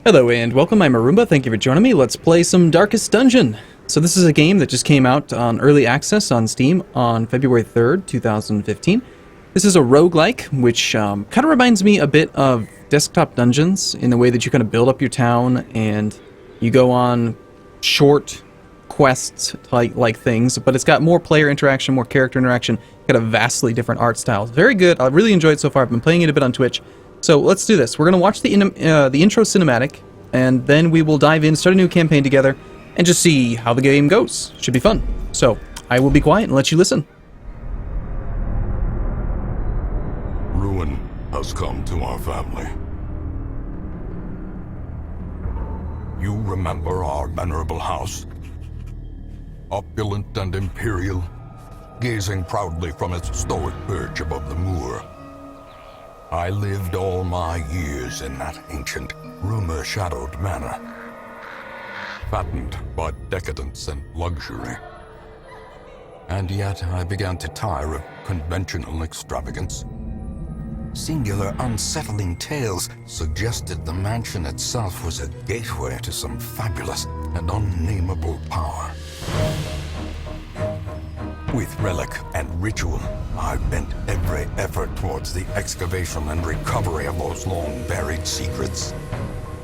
Hello and welcome, I'm Arumba, thank you for joining me. Let's play some Darkest Dungeon. So this is a game that just came out on early access on Steam on February 3rd, 2015. This is a roguelike, which kind of reminds me a bit of Desktop Dungeons in the way that you kind of build up your town and you go on short quests like things, but it's got more player interaction, more character interaction, got a vastly different art style. Very good, I really enjoyed it so far. I've been playing it a bit on Twitch. So let's do this. We're going to watch the intro cinematic, and then we will dive in, start a new campaign together, and just see how the game goes. Should be fun. So I will be quiet and let you listen. Ruin has come to our family. You remember our venerable house? Opulent and imperial, gazing proudly from its stoic perch above the moor. I lived all my years in that ancient, rumor-shadowed manor, fattened by decadence and luxury. And yet I began to tire of conventional extravagance. Singular, unsettling tales suggested the mansion itself was a gateway to some fabulous and unnameable power. With relic and ritual, I bent every effort towards the excavation and recovery of those long-buried secrets,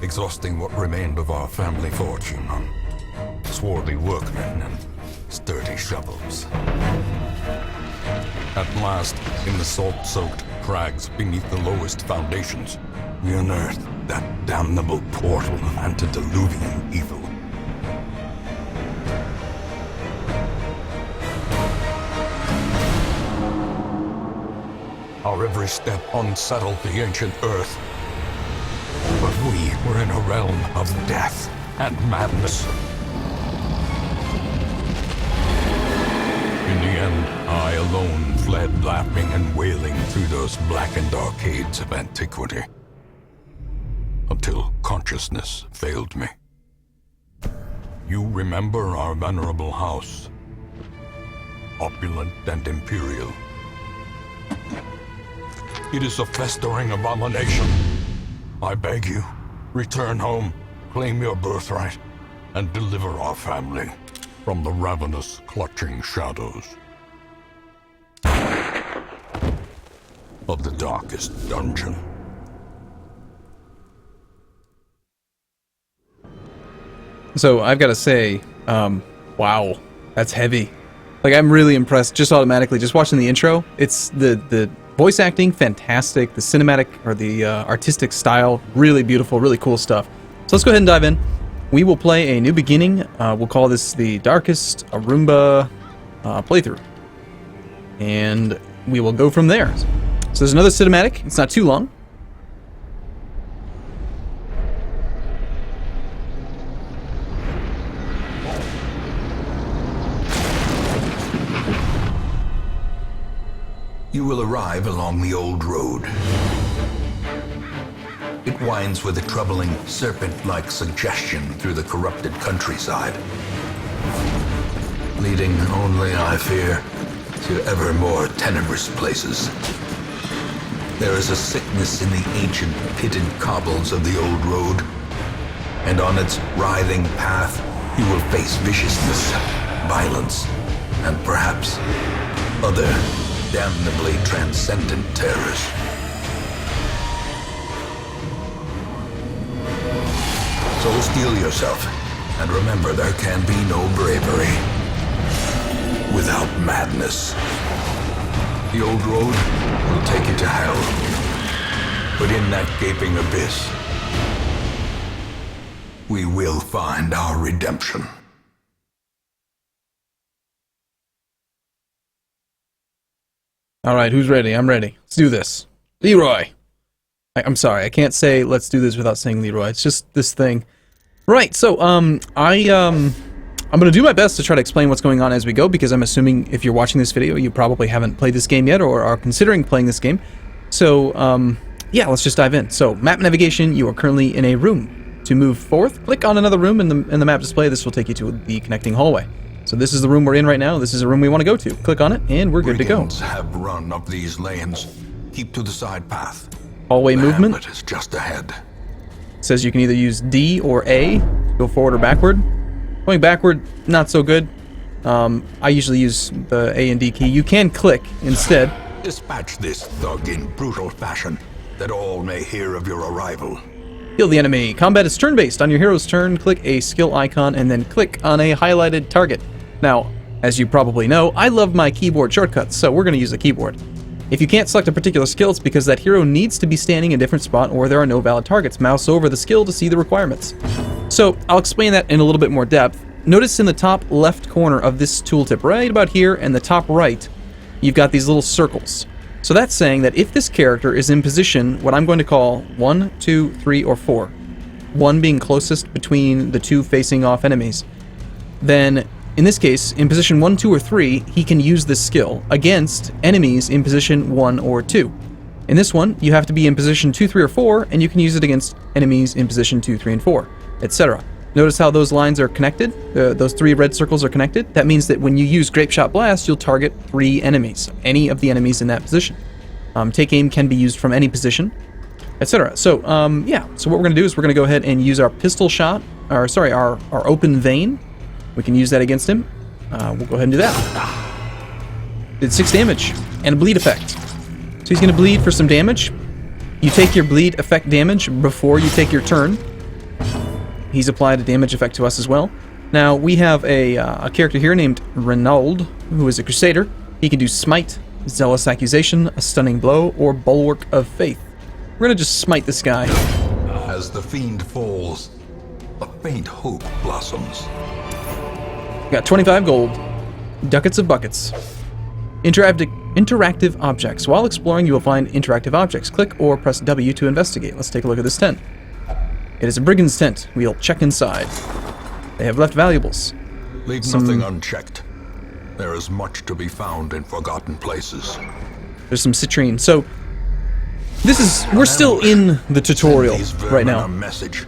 exhausting what remained of our family fortune on swarthy workmen and sturdy shovels. At last, in the salt-soaked crags beneath the lowest foundations, we unearthed that damnable portal of antediluvian evil. Our every step unsettled the ancient earth. But we were in a realm of death and madness. In the end, I alone fled laughing and wailing through those blackened arcades of antiquity, until consciousness failed me. You remember our venerable house, opulent and imperial. It is a festering abomination. I beg you, return home, claim your birthright, and deliver our family from the ravenous, clutching shadows of the darkest dungeon. So I've got to say, wow, that's heavy. Like, I'm really impressed just automatically, just watching the intro. It's the voice acting, fantastic. The cinematic, or the artistic style, really beautiful, really cool stuff. So let's go ahead and dive in. We will play a new beginning. We'll call this the Darkest Arumba playthrough. And we will go from there. So there's another cinematic. It's not too long. You will arrive along the old road. It winds with a troubling, serpent-like suggestion through the corrupted countryside, leading only, I fear, to ever more tenebrous places. There is a sickness in the ancient, pitted cobbles of the old road, and on its writhing path, you will face viciousness, violence, and perhaps other damnably transcendent terrors. So steel yourself, and remember there can be no bravery without madness. The old road will take you to hell, but in that gaping abyss, we will find our redemption. All right, who's ready? I'm ready. Let's do this. Leroy. I'm sorry, I can't say let's do this without saying Leroy. It's just this thing. Right, so I'm going to do my best to try to explain what's going on as we go, because I'm assuming if you're watching this video, you probably haven't played this game yet or are considering playing this game. So, yeah, let's just dive in. So, map navigation, you are currently in a room. To move forth, click on another room in the map display. This will take you to the connecting hallway. So this is the room we're in right now. This is a room we want to go to. Click on it, and we're good to go. Brigands have run up these lanes. Keep to the side path. Hallway movement. Hamlet is just ahead. It says you can either use D or A to go forward or backward. Going backward, not so good. I usually use the A and D key. You can click instead. Dispatch this thug in brutal fashion, that all may hear of your arrival. Kill the enemy. Combat is turn-based. On your hero's turn, click a skill icon and then click on a highlighted target. Now, as you probably know, I love my keyboard shortcuts, so we're going to use the keyboard. If you can't select a particular skill, it's because that hero needs to be standing in a different spot or there are no valid targets. Mouse over the skill to see the requirements. So, I'll explain that in a little bit more depth. Notice in the top left corner of this tooltip, right about here, and the top right, you've got these little circles. So that's saying that if this character is in position, what I'm going to call 1, 2, 3, or 4, 1 being closest between the two facing off enemies, then in this case, in position 1, 2, or 3, he can use this skill against enemies in position 1 or 2. In this one, you have to be in position 2, 3, or 4, and you can use it against enemies in position 2, 3, and 4, etc. Notice how those lines are connected? Those 3 red circles are connected? That means that when you use Grapeshot Blast, you'll target 3 enemies, any of the enemies in that position. Take aim can be used from any position, etc. So, yeah. So what we're going to do is we're going to go ahead and use our pistol shot, or sorry, our open vein. We can use that against him. We'll go ahead and do that. Did 6 damage, and a bleed effect. So he's going to bleed for some damage. You take your bleed effect damage before you take your turn. He's applied a damage effect to us as well. Now, we have a character here named Renaud, who is a Crusader. He can do Smite, Zealous Accusation, a Stunning Blow, or Bulwark of Faith. We're going to just smite this guy. As the fiend falls, a faint hope blossoms. Got 25 gold. Ducats of buckets. Interactive objects. While exploring, you will find interactive objects. Click or press W to investigate. Let's take a look at this tent. It is a brigand's tent. We'll check inside. They have left valuables. Leave nothing unchecked. There is much to be found in forgotten places. There's some citrine. So, we're still in the tutorial right now. A message.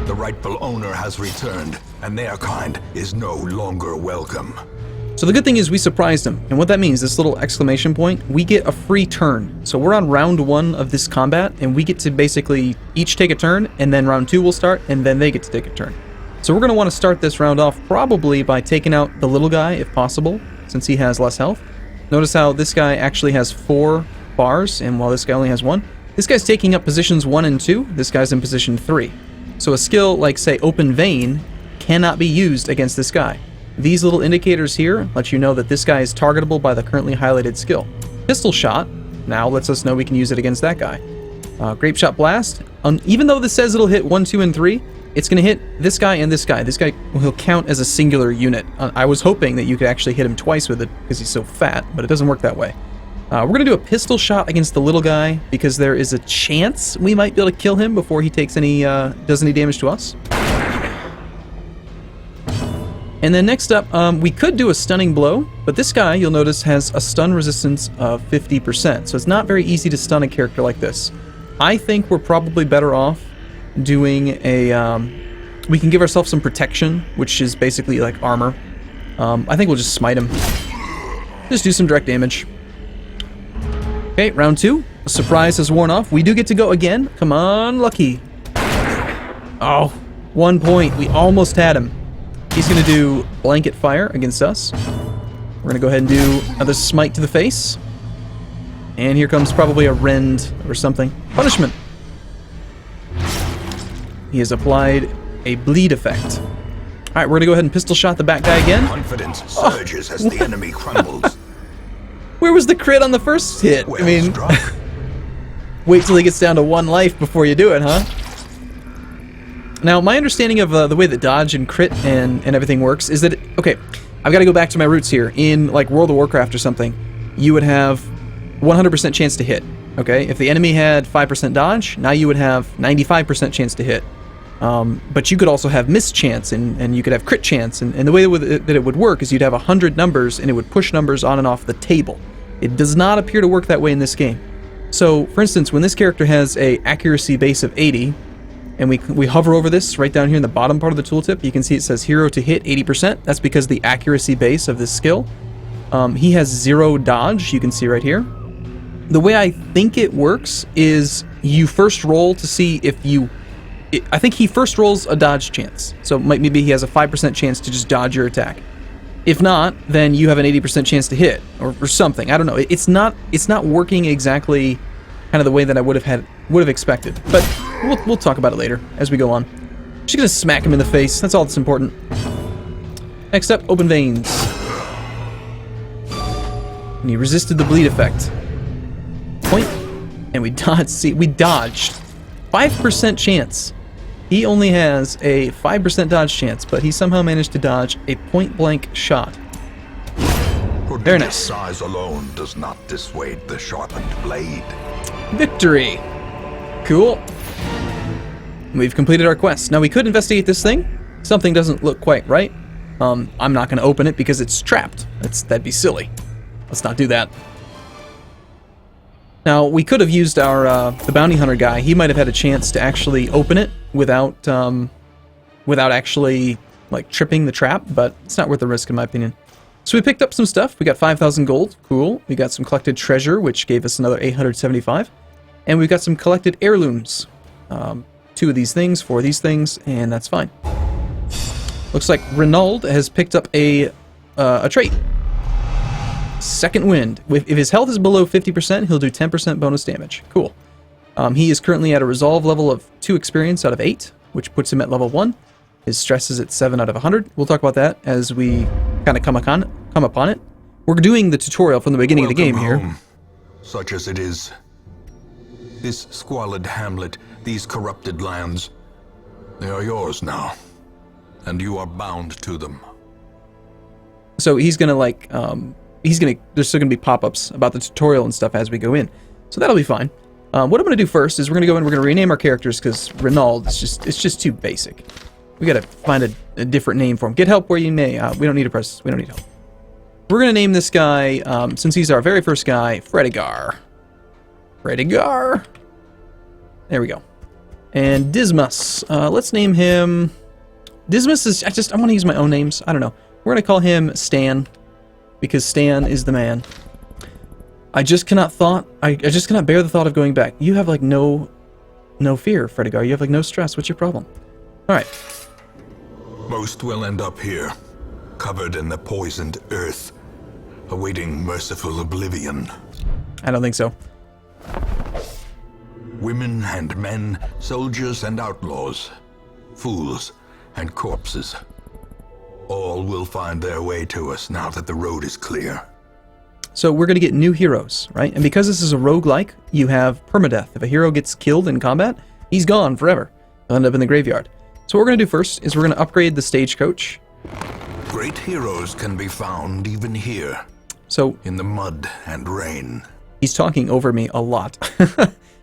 The rightful owner has returned, and their kind is no longer welcome. So the good thing is we surprised him, and what that means, this little exclamation point, we get a free turn. So we're on round 1 of this combat, and we get to basically each take a turn, and then round 2 will start, and then they get to take a turn. So we're going to want to start this round off probably by taking out the little guy, if possible, since he has less health. Notice how this guy actually has 4 bars, and while this guy only has 1. This guy's taking up positions 1 and 2, this guy's in position 3. So a skill like, say, Open Vein cannot be used against this guy. These little indicators here let you know that this guy is targetable by the currently highlighted skill. Pistol Shot now lets us know we can use it against that guy. Grapeshot Blast, even though this says it'll hit 1, 2, and 3, it's going to hit this guy and this guy. This guy will count as a singular unit. I was hoping that you could actually hit him twice with it because he's so fat, but it doesn't work that way. We're going to do a pistol shot against the little guy because there is a chance we might be able to kill him before he takes does any damage to us. And then next up, we could do a stunning blow, but this guy, you'll notice, has a stun resistance of 50%, so it's not very easy to stun a character like this. I think we're probably better off doing we can give ourselves some protection, which is basically like armor. I think we'll just smite him. Just do some direct damage. Okay, round 2. A surprise has worn off. We do get to go again. Come on, Lucky. Oh, 1 point. We almost had him. He's going to do blanket fire against us. We're going to go ahead and do another smite to the face. And here comes probably a rend or something. Punishment. He has applied a bleed effect. All right, we're going to go ahead and pistol shot the back guy again. Confidence surges as the enemy crumbles. Where was the crit on the first hit? Well I mean, struck. wait till he gets down to 1 life before you do it, huh? Now, my understanding of the way that dodge and crit and everything works is that, okay, I've got to go back to my roots here. In, like, World of Warcraft or something, you would have 100% chance to hit, okay? If the enemy had 5% dodge, now you would have 95% chance to hit. But you could also have miss chance, and you could have crit chance, and the way that it would work is you'd have 100 numbers, and it would push numbers on and off the table. It does not appear to work that way in this game. So, for instance, when this character has a accuracy base of 80, and we hover over this right down here in the bottom part of the tooltip, you can see it says hero to hit 80%. That's because the accuracy base of this skill. He has 0 dodge, you can see right here. The way I think it works is you first roll to see if you I think he first rolls a dodge chance. So maybe he has a 5% chance to just dodge your attack. If not, then you have an 80% chance to hit, or something. I don't know. It's not working exactly kind of the way that I would have expected. But we'll talk about it later as we go on. Just gonna smack him in the face. That's all that's important. Next up, open veins. And he resisted the bleed effect. Point. And we dodged. See, we dodged. 5% chance. He only has a 5% dodge chance, but he somehow managed to dodge a point-blank shot. Very nice. Size alone does not dissuade the sharpened blade. Victory! Cool. We've completed our quest. Now we could investigate this thing. Something doesn't look quite right. I'm not going to open it because it's trapped. That'd be silly. Let's not do that. Now, we could have used our the bounty hunter guy. He might have had a chance to actually open it without actually like tripping the trap, but it's not worth the risk in my opinion. So we picked up some stuff. We got 5,000 gold. Cool. We got some collected treasure, which gave us another 875. And we got some collected heirlooms. 2 of these things, 4 of these things, and that's fine. Looks like Renauld has picked up a trait. Second Wind. If his health is below 50%, he'll do 10% bonus damage. Cool. He is currently at a resolve level of 2 experience out of 8, which puts him at level 1. His stress is at 7 out of 100. We'll talk about that as we kind of come upon it. We're doing the tutorial from the beginning of the game here. Home, such as it is. This squalid hamlet, these corrupted lands, they are yours now, and you are bound to them. So he's gonna like, there's still gonna be pop-ups about the tutorial and stuff as we go in. So that'll be fine. What I'm gonna do first is we're gonna go in, we're gonna rename our characters because Renauld, it's just too basic. We gotta find a different name for him. Get help where you may. We don't need help. We're gonna name this guy, since he's our very first guy, Fredigar. Fredigar. There we go. And Dismas. Let's name him. Dismas is. I want to use my own names. I don't know. We're gonna call him Stan, because Stan is the man. I just cannot bear the thought of going back. You have like no fear, Fredigar. You have like no stress. What's your problem? All right. Most will end up here, covered in the poisoned earth, awaiting merciful oblivion. I don't think so. Women and men, soldiers and outlaws, fools and corpses. All will find their way to us now that the road is clear. So we're going to get new heroes, right? And because this is a roguelike, you have permadeath. If a hero gets killed in combat, he's gone forever. He'll end up in the graveyard. So what we're going to do first is we're going to upgrade the Stagecoach. Great heroes can be found even here, so in the mud and rain. He's talking over me a lot.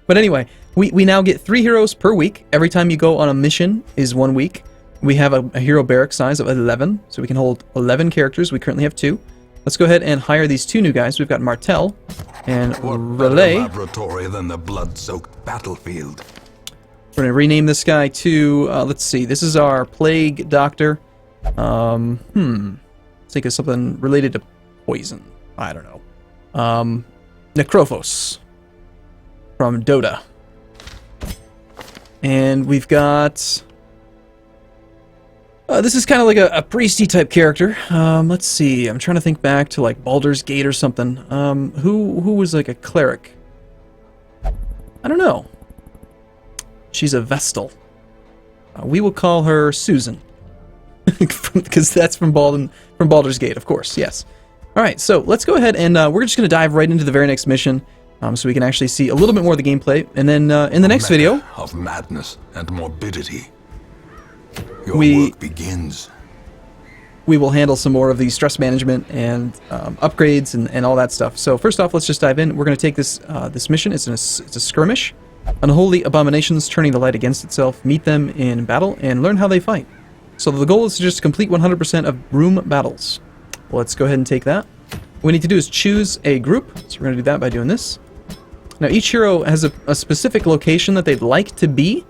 But anyway, we now get 3 heroes per week. Every time you go on a mission is 1 week. We have a hero barrack size of 11, so we can hold 11 characters. We currently have 2. Let's go ahead and hire these 2 new guys. We've got Martel and Relay. What better laboratory than the blood-soaked battlefield? We're going to rename this guy to, let's see, this is our Plague Doctor. Let's think of something related to poison. I don't know. Necrophos from Dota. And we've got... this is kind of like a priesty type character. Let's see. I'm trying to think back to like Baldur's Gate or something. Who was like a cleric? I don't know. She's a Vestal. We will call her Susan. Because that's from Baldur's Gate, of course. Yes. All right, so let's go ahead and we're just going to dive right into the very next mission, so we can actually see a little bit more of the gameplay. And then in the next video of madness and morbidity, your work begins. We will handle some more of the stress management and upgrades and all that stuff. So first off, let's just dive in. We're going to take this this mission. It's a skirmish. Unholy abominations turning the light against itself. Meet them in battle and learn how they fight. So the goal is to just complete 100% of room battles. Let's go ahead and take that. What we need to do is choose a group. So we're going to do that by doing this. Now each hero has a specific location that they'd like to be.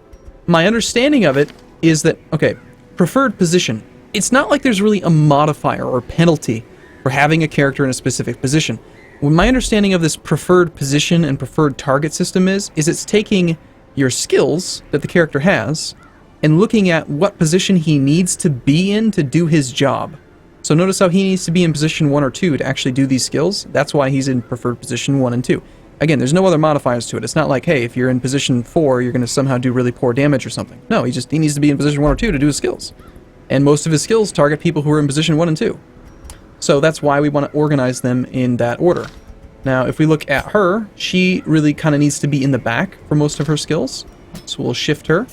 My understanding of it is that, okay, preferred position. It's not like there's really a modifier or penalty for having a character in a specific position. What my understanding of this preferred position and preferred target system is it's taking your skills that the character has and looking at what position he needs to be in to do his job. So notice how he needs to be in position 1 or 2 to actually do these skills. That's why he's in preferred position 1 and 2. Again, there's no other modifiers to it. It's not like, hey, if you're in position 4, you're going to somehow do really poor damage or something. No, he needs to be in position 1 or 2 to do his skills. And most of his skills target people who are in position 1 and 2. So that's why we want to organize them in that order. Now, if we look at her, she really kind of needs to be in the back for most of her skills. So we'll shift her.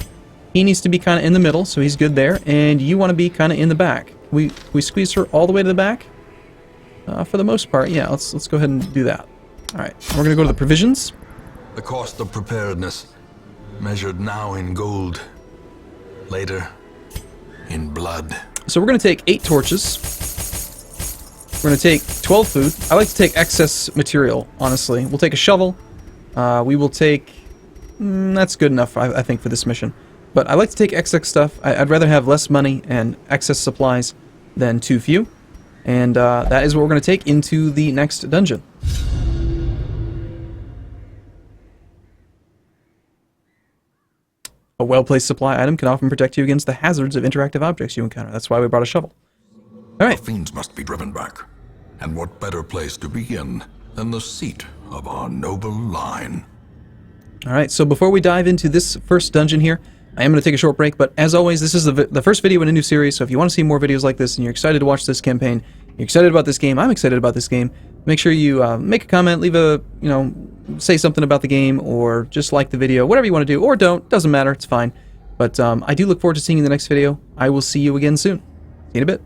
He needs to be kind of in the middle, so he's good there. And you want to be kind of in the back. We squeeze her all the way to the back? For the most part, yeah, let's go ahead and do that. Alright, we're going to go to the provisions. The cost of preparedness, measured now in gold, later in blood. So we're going to take 8 torches. We're going to take 12 food. I like to take excess material, honestly. We'll take a shovel. We will take... that's good enough, I think, for this mission. But I like to take excess stuff. I'd rather have less money and excess supplies than too few. And that is what we're going to take into the next dungeon. A well-placed supply item can often protect you against the hazards of interactive objects you encounter. That's why we brought a shovel. Alright. The fiends must be driven back. And what better place to begin than the seat of our noble line? Alright, so before we dive into this first dungeon here, I am going to take a short break, but as always, this is the first video in a new series, so if you want to see more videos like this and you're excited to watch this campaign, you're excited about this game, I'm excited about this game, make sure you make a comment, leave a, say something about the game, or just like the video, whatever you want to do, or don't, doesn't matter, it's fine. But I do look forward to seeing you in the next video. I will see you again soon. See you in a bit.